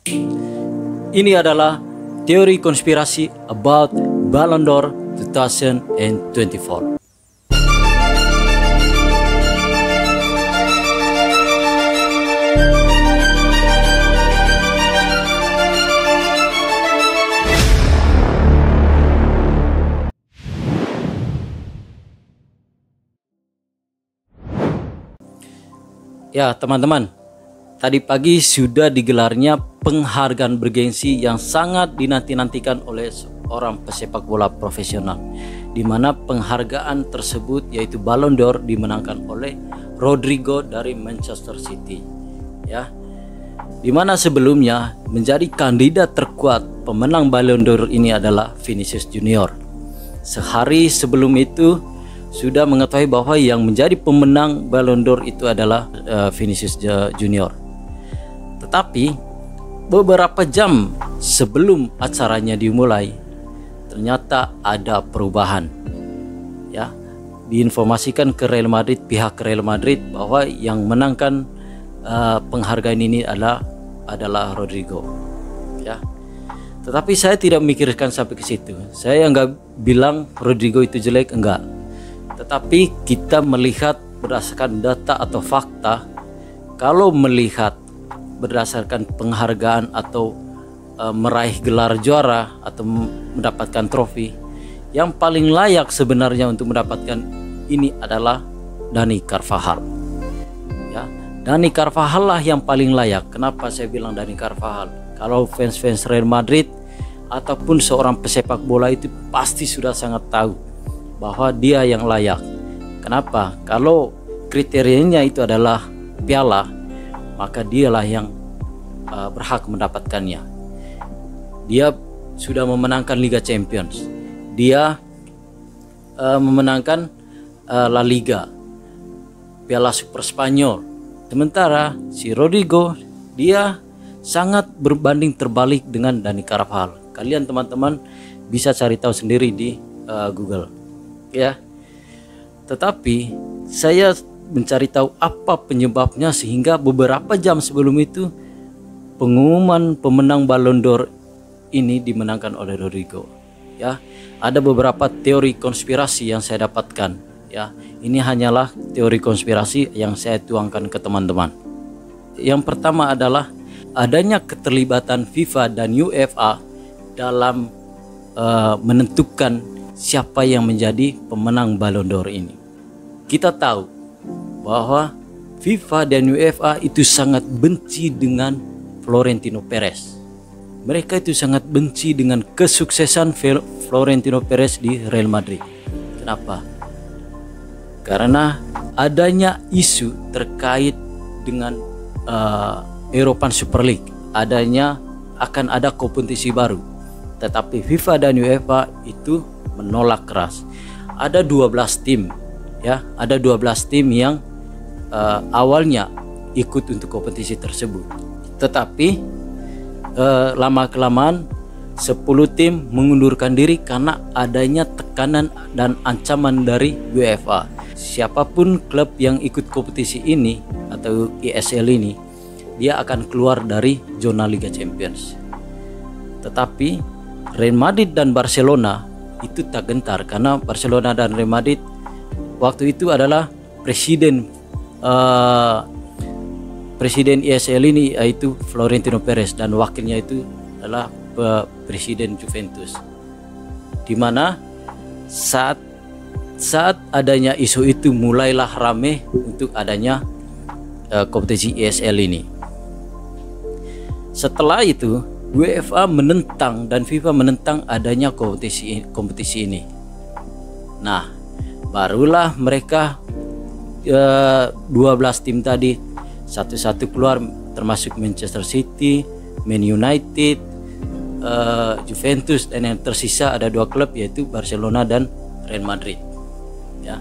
Ini adalah teori konspirasi about Ballon d'Or 2024. Ya teman-teman, tadi pagi sudah digelarnya penghargaan bergengsi yang sangat dinanti-nantikan oleh seorang pesepak bola profesional, di mana penghargaan tersebut yaitu Ballon d'Or dimenangkan oleh Rodrigo dari Manchester City. Ya, di mana sebelumnya menjadi kandidat terkuat pemenang Ballon d'Or ini adalah Vinicius Junior. Sehari sebelum itu sudah mengetahui bahwa yang menjadi pemenang Ballon d'Or itu adalah Vinicius Junior. Tetapi beberapa jam sebelum acaranya dimulai, ternyata ada perubahan. Ya, diinformasikan ke Real Madrid, pihak Real Madrid, bahwa yang menangkan penghargaan ini adalah Rodrigo. Ya. Tetapi saya tidak memikirkan sampai ke situ. Saya nggak bilang Rodrigo itu jelek, enggak. Tetapi kita melihat berdasarkan data atau fakta. Kalau melihat berdasarkan penghargaan atau meraih gelar juara atau mendapatkan trofi, yang paling layak sebenarnya untuk mendapatkan ini adalah Dani Carvajal. Ya, Dani Carvajal lah yang paling layak. Kenapa saya bilang Dani Carvajal? Kalau fans-fans Real Madrid ataupun seorang pesepak bola itu pasti sudah sangat tahu bahwa dia yang layak. Kenapa? Kalau kriterianya itu adalah piala, maka dialah yang berhak mendapatkannya. Dia sudah memenangkan Liga Champions, dia memenangkan La Liga, Piala Super Spanyol. Sementara si Rodrigo dia sangat berbanding terbalik dengan Dani Carvajal. Kalian teman-teman bisa cari tahu sendiri di Google. Ya, tetapi saya mencari tahu apa penyebabnya sehingga beberapa jam sebelum itu pengumuman pemenang Ballon d'Or ini dimenangkan oleh Rodrigo. Ya, ada beberapa teori konspirasi yang saya dapatkan. Ya, ini hanyalah teori konspirasi yang saya tuangkan ke teman-teman. Yang pertama adalah adanya keterlibatan FIFA dan UEFA dalam menentukan siapa yang menjadi pemenang Ballon d'Or ini. Kita tahu bahwa FIFA dan UEFA itu sangat benci dengan Florentino Perez. Mereka itu sangat benci dengan kesuksesan Florentino Perez di Real Madrid. Kenapa? Karena adanya isu terkait dengan European Super League, akan ada kompetisi baru. Tetapi FIFA dan UEFA itu menolak keras. Ada 12 tim, ya, ada 12 tim yang awalnya ikut untuk kompetisi tersebut. Tetapi lama kelamaan 10 tim mengundurkan diri karena adanya tekanan dan ancaman dari UEFA. Siapapun klub yang ikut kompetisi ini atau ESL ini, dia akan keluar dari zona Liga Champions. Tetapi Real Madrid dan Barcelona itu tak gentar karena Barcelona dan Real Madrid waktu itu adalah presiden ESL ini yaitu Florentino Perez dan wakilnya itu adalah presiden Juventus. Dimana saat adanya isu itu mulailah rame untuk adanya kompetisi ESL ini. Setelah itu UEFA menentang dan FIFA menentang adanya kompetisi ini. Nah, barulah mereka 12 tim tadi satu-satu keluar, termasuk Manchester City, Man United, Juventus, dan yang tersisa ada 2 klub yaitu Barcelona dan Real Madrid. Ya.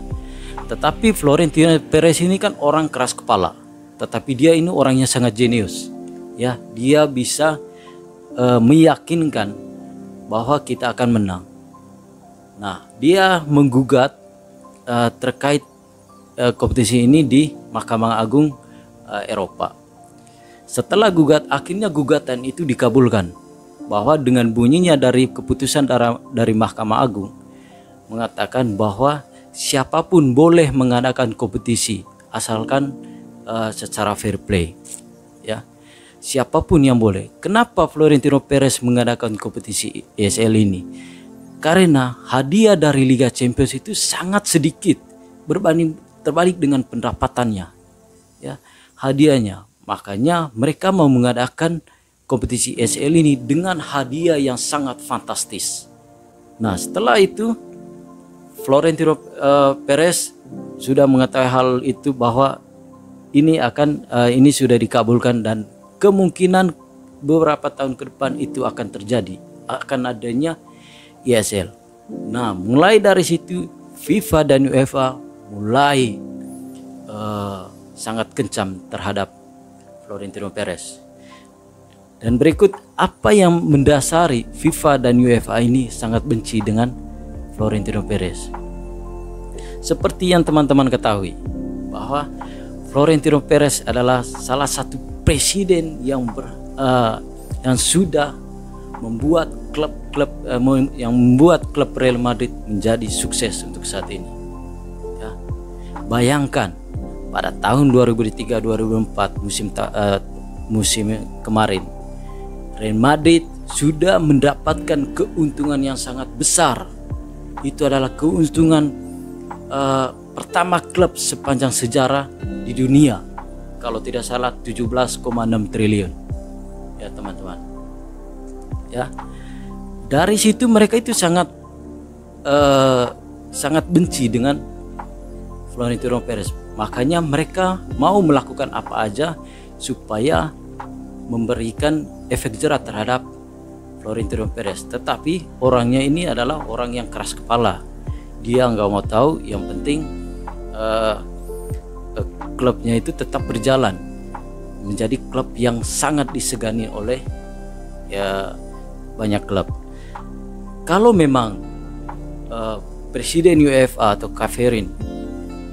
Tetapi Florentino Perez ini kan orang keras kepala, tetapi dia ini orangnya sangat jenius. Ya, dia bisa meyakinkan bahwa kita akan menang. Nah, dia menggugat terkait kompetisi ini di Mahkamah Agung Eropa. Setelah akhirnya gugatan itu dikabulkan, bahwa dengan bunyinya dari keputusan dari Mahkamah Agung mengatakan bahwa siapapun boleh mengadakan kompetisi asalkan secara fair play, ya. Siapapun yang boleh. Kenapa Florentino Perez mengadakan kompetisi ESL ini? Karena hadiah dari Liga Champions itu sangat sedikit terbalik dengan pendapatannya, ya, hadiahnya. Makanya mereka mau mengadakan kompetisi ESL ini dengan hadiah yang sangat fantastis. Nah, setelah itu Florentino Perez sudah mengetahui hal itu, bahwa ini sudah dikabulkan dan kemungkinan beberapa tahun ke depan itu akan terjadi, akan adanya ESL. Nah, mulai dari situ FIFA dan UEFA mulai sangat kencam terhadap Florentino Perez. Dan berikut apa yang mendasari FIFA dan UEFA ini sangat benci dengan Florentino Perez. Seperti yang teman-teman ketahui, bahwa Florentino Perez adalah salah satu presiden yang sudah membuat klub Real Madrid menjadi sukses untuk saat ini. Ya. Bayangkan pada tahun 2003-2004 musim kemarin, Real Madrid sudah mendapatkan keuntungan yang sangat besar. Itu adalah keuntungan pertama klub sepanjang sejarah di dunia, kalau tidak salah 17,6 triliun, ya teman-teman. Ya, dari situ mereka itu sangat benci dengan Florentino Perez. Makanya mereka mau melakukan apa aja supaya memberikan efek jerah terhadap Florentino Perez. Tetapi orangnya ini adalah orang yang keras kepala. Dia nggak mau tahu, yang penting klubnya itu tetap berjalan, menjadi klub yang sangat disegani oleh banyak klub. Kalau memang Presiden UEFA atau Caferin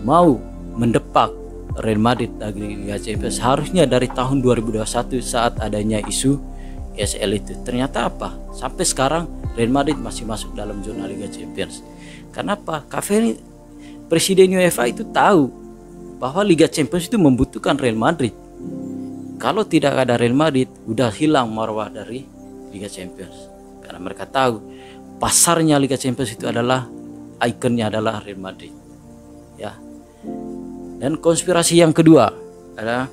mau mendepak Real Madrid dari Liga Champions, harusnya dari tahun 2021 saat adanya isu ESL itu. Ternyata apa? Sampai sekarang Real Madrid masih masuk dalam zona Liga Champions. Kenapa? Caferin, Presiden UEFA itu tahu bahwa Liga Champions itu membutuhkan Real Madrid. Kalau tidak ada Real Madrid, udah hilang marwah dari Liga Champions. Karena mereka tahu pasarnya Liga Champions itu adalah, ikonnya adalah Real Madrid. Ya. Dan konspirasi yang kedua adalah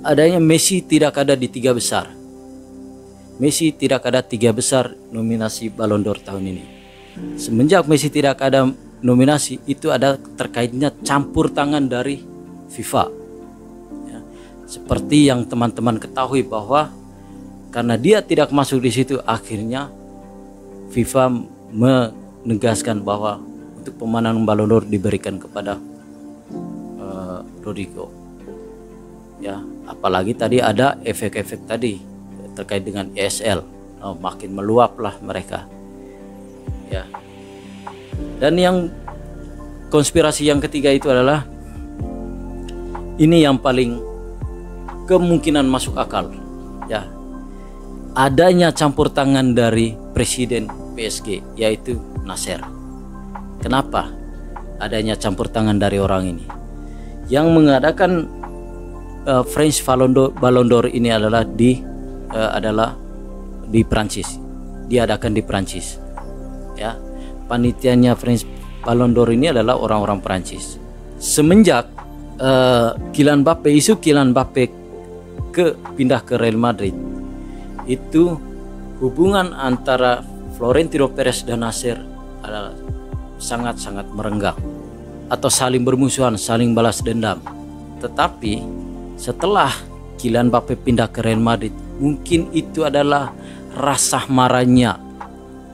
adanya Messi tidak ada di 3 besar. Messi tidak ada 3 besar nominasi Ballon d'Or tahun ini. Semenjak Messi tidak ada nominasi, itu ada terkaitnya campur tangan dari FIFA. Ya. Seperti yang teman-teman ketahui, bahwa karena dia tidak masuk di situ, akhirnya FIFA menegaskan bahwa untuk pemenang Ballon d'Or diberikan kepada Rodrigo. Ya, apalagi tadi ada efek-efek tadi terkait dengan ESL. Makin meluaplah mereka. Ya. Dan yang konspirasi yang ketiga itu adalah, ini yang paling kemungkinan masuk akal, ya, adanya campur tangan dari presiden PSG, yaitu Nasser. Kenapa adanya campur tangan dari orang ini? Yang mengadakan French Ballon d'Or ini adalah di Prancis, diadakan di Prancis. Ya, panitianya French Ballon d'Or ini adalah orang-orang Prancis. Semenjak Kylian Mbappe pindah ke Real Madrid, itu hubungan antara Florentino Perez dan Nasser adalah sangat-sangat merenggang, atau saling bermusuhan, saling balas dendam. Tetapi setelah Kylian Mbappe pindah ke Real Madrid, mungkin itu adalah rasa marahnya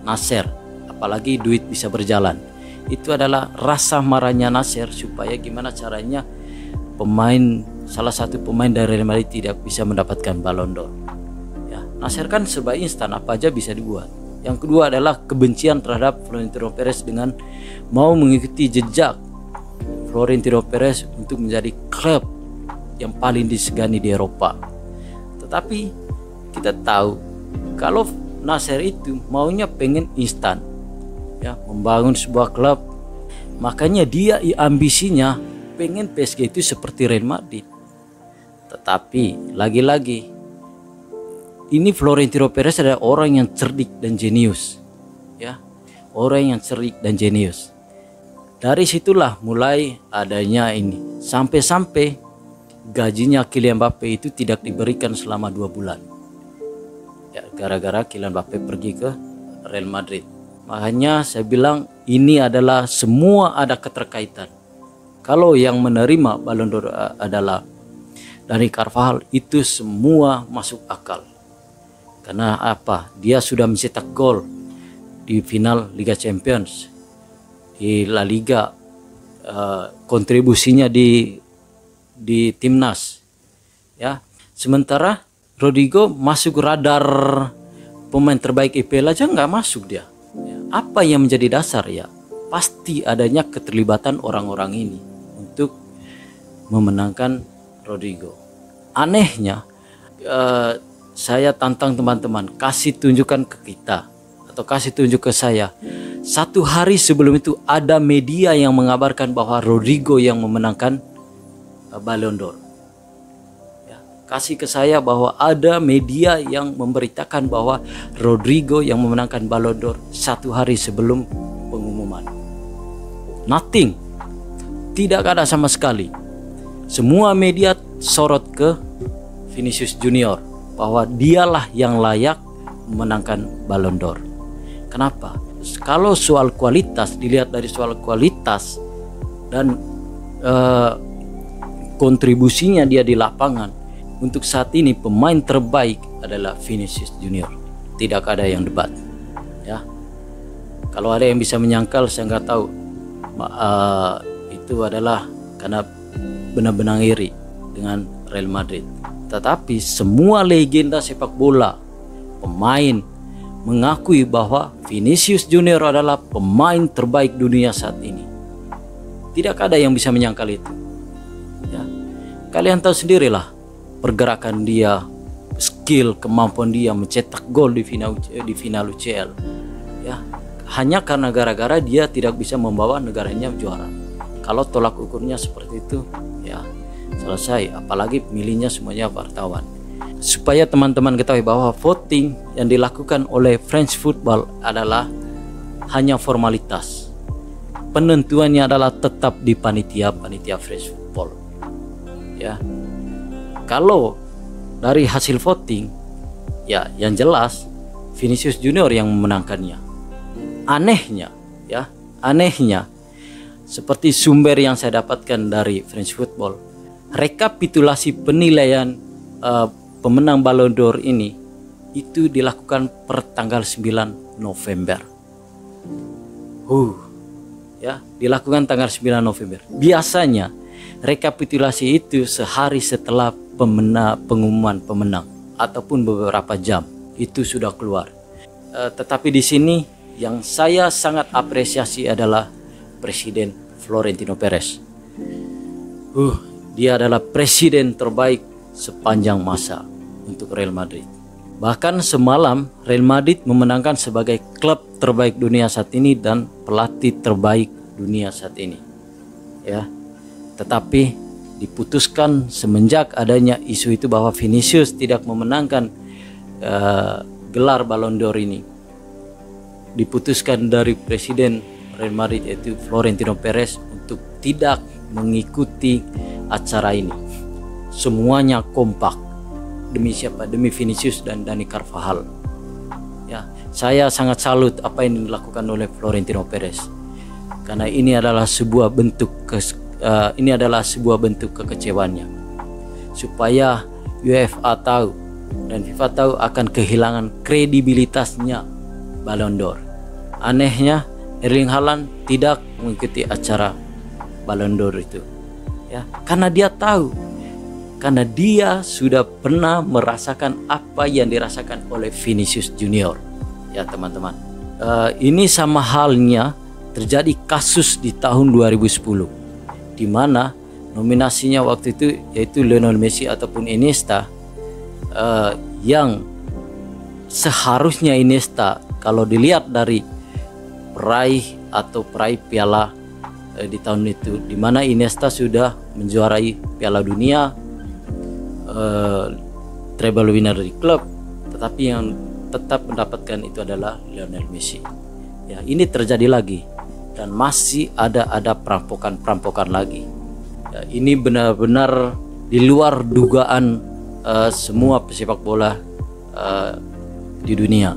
Nasser, apalagi duit bisa berjalan. Itu adalah rasa marahnya Nasser, supaya gimana caranya salah satu pemain dari Real Madrid tidak bisa mendapatkan Ballon d'Or. Ya, Nasser kan serba instan, apa aja bisa dibuat. Yang kedua adalah kebencian terhadap Florentino Perez dengan mau mengikuti jejak Florentino Perez untuk menjadi klub yang paling disegani di Eropa. Tetapi kita tahu kalau Nasser itu maunya pengen instan, ya, membangun sebuah klub. Makanya dia ambisinya pengen PSG itu seperti Real Madrid. Tetapi lagi-lagi ini Florentino Perez adalah orang yang cerdik dan jenius, ya, orang yang cerdik dan jenius. Dari situlah mulai adanya ini, sampai-sampai gajinya Kylian Mbappe itu tidak diberikan selama 2 bulan, ya, gara-gara Kylian Mbappe pergi ke Real Madrid. Makanya saya bilang ini adalah semua ada keterkaitan. Kalau yang menerima Ballon d'Or adalah Dani Carvajal, itu semua masuk akal. Karena apa? Dia sudah mencetak gol di final Liga Champions, di La Liga, kontribusinya di timnas, ya. Sementara Rodrigo masuk radar pemain terbaik IPL aja nggak masuk dia. Ya. Apa yang menjadi dasar? Ya pasti adanya keterlibatan orang-orang ini untuk memenangkan Rodrigo. Anehnya, saya tantang teman-teman, kasih tunjukkan ke kita atau kasih tunjuk ke saya. 1 hari sebelum itu ada media yang mengabarkan bahwa Rodrigo yang memenangkan Ballon d'Or. Ya, kasih ke saya bahwa ada media yang memberitakan bahwa Rodrigo yang memenangkan Ballon d'Or 1 hari sebelum pengumuman. Nothing, tidak ada sama sekali. Semua media sorot ke Vinicius Junior bahwa dialah yang layak memenangkan Ballon d'Or. Kenapa? Kalau soal kualitas, dilihat dari soal kualitas dan kontribusinya dia di lapangan, untuk saat ini pemain terbaik adalah Vinicius Junior. Tidak ada yang debat, ya. Kalau ada yang bisa menyangkal, saya nggak tahu. Itu adalah karena benar-benar iri dengan Real Madrid. Tetapi semua legenda sepak bola, pemain, mengakui bahwa Vinicius Junior adalah pemain terbaik dunia saat ini. Tidak ada yang bisa menyangkal itu, ya. Kalian tahu sendirilah pergerakan dia, skill, kemampuan dia mencetak gol di final UCL, ya. Hanya karena gara-gara dia tidak bisa membawa negaranya juara. Kalau tolak ukurnya seperti itu, ya selesai. Apalagi milihnya semuanya wartawan. Supaya teman-teman ketahui bahwa voting yang dilakukan oleh French Football adalah hanya formalitas. Penentuannya adalah tetap di panitia French Football, ya. Kalau dari hasil voting, ya yang jelas Vinicius Junior yang memenangkannya. Anehnya, ya, anehnya, seperti sumber yang saya dapatkan dari French Football, rekapitulasi penilaian pemenang Ballon d'Or ini itu dilakukan per tanggal 9 November. Ya, dilakukan tanggal 9 November. Biasanya rekapitulasi itu sehari setelah pengumuman pemenang ataupun beberapa jam itu sudah keluar. Tetapi di sini yang saya sangat apresiasi adalah Presiden Florentino Perez. Dia adalah presiden terbaik sepanjang masa untuk Real Madrid. Bahkan semalam Real Madrid memenangkan sebagai klub terbaik dunia saat ini dan pelatih terbaik dunia saat ini, ya. Tetapi diputuskan semenjak adanya isu itu bahwa Vinicius tidak memenangkan gelar Ballon d'Or ini. Diputuskan dari Presiden Real Madrid yaitu Florentino Perez untuk tidak mengikuti acara ini. Semuanya kompak demi siapa? Demi Vinicius dan Dani Carvajal. Ya, saya sangat salut apa yang dilakukan oleh Florentino Perez. Karena ini adalah sebuah bentuk kekecewaannya. Supaya UEFA tahu dan FIFA tahu akan kehilangan kredibilitasnya Ballon d'Or. Anehnya Erling Haaland tidak mengikuti acara Ballon d'Or itu, ya, karena dia tahu, karena dia sudah pernah merasakan apa yang dirasakan oleh Vinicius Junior, ya teman-teman. Ini sama halnya terjadi kasus di tahun 2010, di mana nominasinya waktu itu yaitu Lionel Messi ataupun Iniesta, yang seharusnya Iniesta kalau dilihat dari peraih piala di tahun itu, di mana Iniesta sudah menjuarai Piala Dunia, treble winner di klub, tetapi yang tetap mendapatkan itu adalah Lionel Messi. Ya, ini terjadi lagi dan masih ada perampokan lagi. Ya, ini benar-benar di luar dugaan semua pesepak bola di dunia.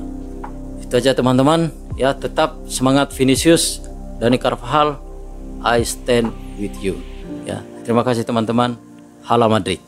Itu aja teman-teman. Ya, tetap semangat Vinicius, Dani Carvajal, I stand with you. Ya, terima kasih teman-teman. Hala Madrid.